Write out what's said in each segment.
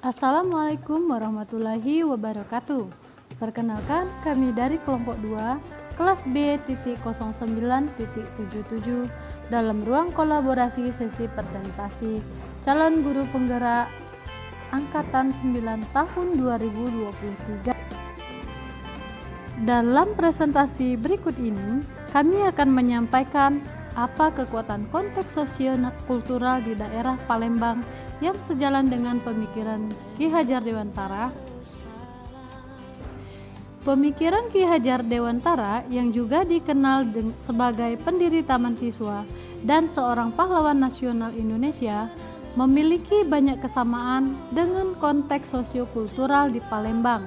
Assalamualaikum warahmatullahi wabarakatuh. Perkenalkan, kami dari kelompok 2, kelas B.09.77 dalam ruang kolaborasi sesi presentasi calon guru penggerak Angkatan 9 tahun 2023. Dalam presentasi berikut ini, kami akan menyampaikan apa kekuatan konteks sosio-kultural di daerah Palembang yang sejalan dengan pemikiran Ki Hajar Dewantara. Pemikiran Ki Hajar Dewantara yang juga dikenal sebagai pendiri Taman Siswa dan seorang pahlawan nasional Indonesia memiliki banyak kesamaan dengan konteks sosiokultural di Palembang.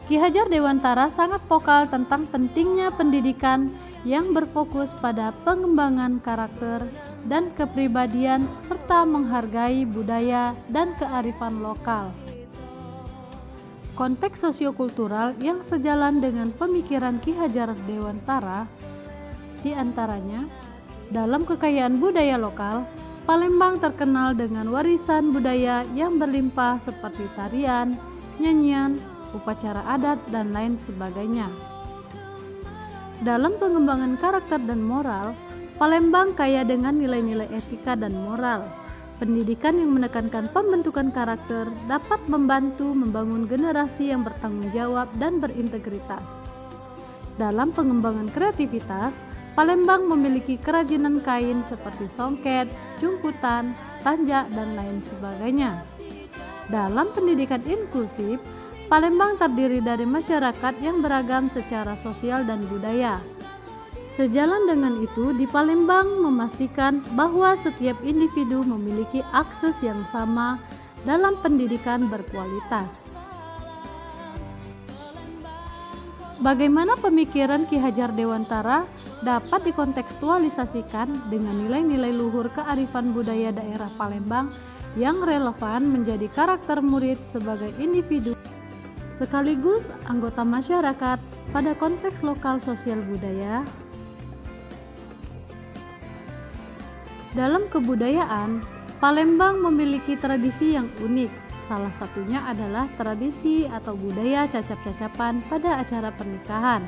Ki Hajar Dewantara sangat vokal tentang pentingnya pendidikan yang berfokus pada pengembangan karakter dan kepribadian serta menghargai budaya dan kearifan lokal. Konteks sosiokultural yang sejalan dengan pemikiran Ki Hajar Dewantara diantaranya, dalam kekayaan budaya lokal, Palembang terkenal dengan warisan budaya yang berlimpah seperti tarian, nyanyian, upacara adat, dan lain sebagainya. Dalam pengembangan karakter dan moral, Palembang kaya dengan nilai-nilai etika dan moral. Pendidikan yang menekankan pembentukan karakter dapat membantu membangun generasi yang bertanggung jawab dan berintegritas. Dalam pengembangan kreativitas, Palembang memiliki kerajinan kain seperti songket, jumputan, tanjak, dan lain sebagainya. Dalam pendidikan inklusif, Palembang terdiri dari masyarakat yang beragam secara sosial dan budaya. Sejalan dengan itu, di Palembang memastikan bahwa setiap individu memiliki akses yang sama dalam pendidikan berkualitas. Bagaimana pemikiran Ki Hajar Dewantara dapat dikontekstualisasikan dengan nilai-nilai luhur kearifan budaya daerah Palembang yang relevan menjadi karakter murid sebagai individu sekaligus anggota masyarakat pada konteks lokal sosial budaya. Dalam kebudayaan, Palembang memiliki tradisi yang unik. Salah satunya adalah tradisi atau budaya cacap-cacapan pada acara pernikahan.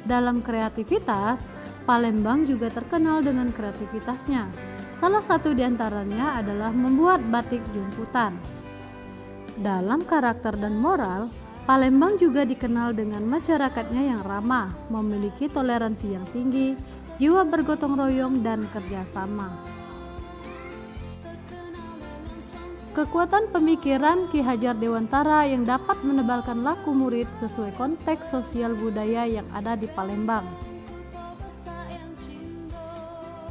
Dalam kreativitas, Palembang juga terkenal dengan kreativitasnya. Salah satu diantaranya adalah membuat batik jumputan. Dalam karakter dan moral, Palembang juga dikenal dengan masyarakatnya yang ramah, memiliki toleransi yang tinggi, jiwa bergotong royong, dan kerjasama. Kekuatan pemikiran Ki Hajar Dewantara yang dapat menebalkan laku murid sesuai konteks sosial budaya yang ada di Palembang.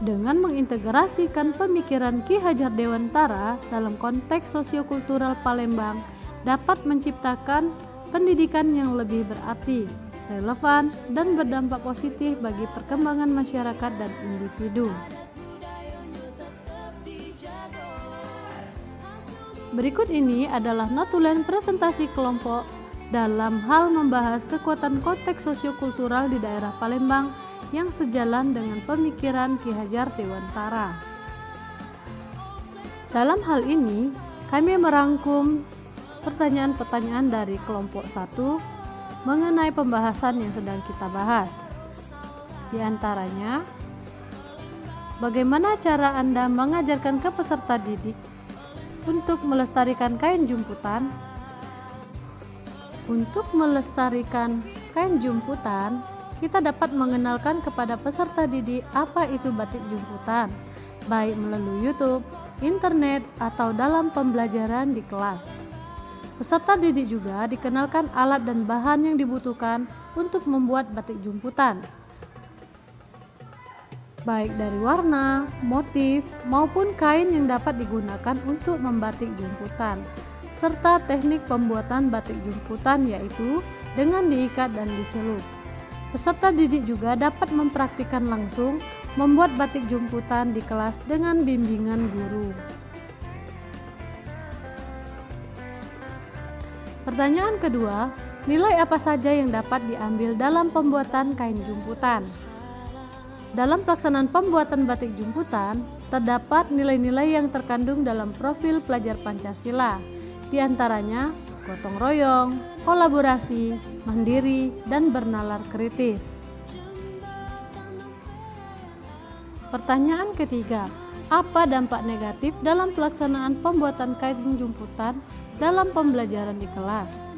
Dengan mengintegrasikan pemikiran Ki Hajar Dewantara dalam konteks sosiokultural Palembang dapat menciptakan pendidikan yang lebih berarti, relevan, dan berdampak positif bagi perkembangan masyarakat dan individu. Berikut ini adalah notulen presentasi kelompok dalam hal membahas kekuatan konteks sosiokultural di daerah Palembang yang sejalan dengan pemikiran Ki Hajar Dewantara. Dalam hal ini, kami merangkum pertanyaan-pertanyaan dari kelompok 1 mengenai pembahasan yang sedang kita bahas. Di antaranya, bagaimana cara Anda mengajarkan ke peserta didik untuk melestarikan kain jumputan? Untuk melestarikan kain jumputan, kita dapat mengenalkan kepada peserta didik apa itu batik jumputan, baik melalui YouTube, internet, atau dalam pembelajaran di kelas. Peserta didik juga dikenalkan alat dan bahan yang dibutuhkan untuk membuat batik jumputan, baik dari warna, motif, maupun kain yang dapat digunakan untuk membatik jumputan, serta teknik pembuatan batik jumputan yaitu dengan diikat dan dicelup. Peserta didik juga dapat mempraktikkan langsung membuat batik jumputan di kelas dengan bimbingan guru. Pertanyaan kedua, nilai apa saja yang dapat diambil dalam pembuatan kain jumputan? Dalam pelaksanaan pembuatan batik jumputan, terdapat nilai-nilai yang terkandung dalam profil pelajar Pancasila, Di antaranya gotong royong, kolaborasi, mandiri, dan bernalar kritis. Pertanyaan ketiga, apa dampak negatif dalam pelaksanaan pembuatan kain jumputan dalam pembelajaran di kelas?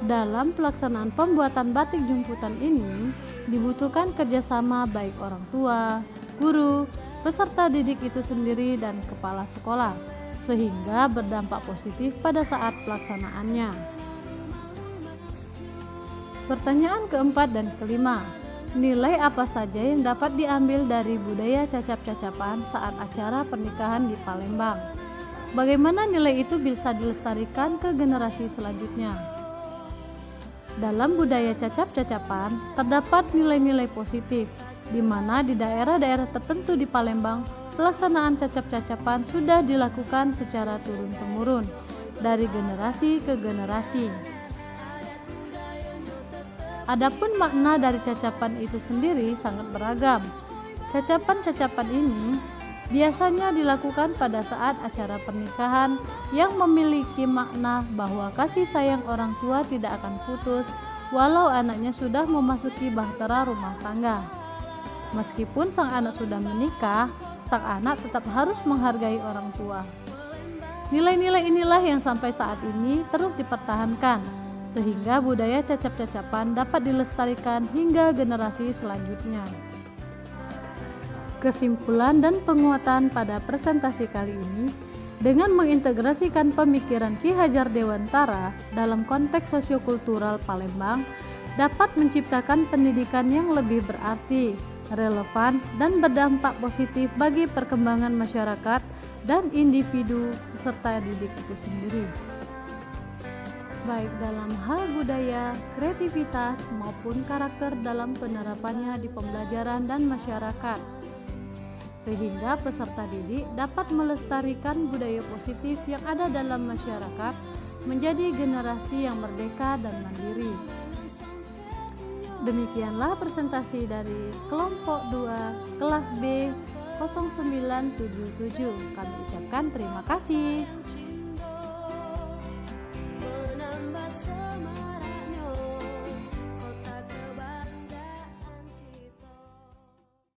Dalam pelaksanaan pembuatan batik jumputan ini dibutuhkan kerjasama baik orang tua, guru, peserta didik itu sendiri, dan kepala sekolah, sehingga berdampak positif pada saat pelaksanaannya. Pertanyaan keempat dan kelima, nilai apa saja yang dapat diambil dari budaya cacap-cacapan saat acara pernikahan di Palembang? Bagaimana nilai itu bisa dilestarikan ke generasi selanjutnya? Dalam budaya cacap-cacapan terdapat nilai-nilai positif, di mana di daerah-daerah tertentu di Palembang pelaksanaan cacap-cacapan sudah dilakukan secara turun-temurun dari generasi ke generasi. Adapun makna dari cacapan itu sendiri sangat beragam. Cacapan-cacapan ini biasanya dilakukan pada saat acara pernikahan yang memiliki makna bahwa kasih sayang orang tua tidak akan putus walau anaknya sudah memasuki bahtera rumah tangga. Meskipun sang anak sudah menikah, sang anak tetap harus menghargai orang tua. Nilai-nilai inilah yang sampai saat ini terus dipertahankan, sehingga budaya cacap-cacapan dapat dilestarikan hingga generasi selanjutnya. Kesimpulan dan penguatan pada presentasi kali ini, dengan mengintegrasikan pemikiran Ki Hajar Dewantara dalam konteks sosiokultural Palembang, dapat menciptakan pendidikan yang lebih berarti, relevan, dan berdampak positif bagi perkembangan masyarakat dan individu peserta didik itu sendiri, baik dalam hal budaya, kreativitas, maupun karakter dalam penerapannya di pembelajaran dan masyarakat, sehingga peserta didik dapat melestarikan budaya positif yang ada dalam masyarakat menjadi generasi yang merdeka dan mandiri. Demikianlah presentasi dari kelompok 2 kelas B 0977. Kami ucapkan terima kasih.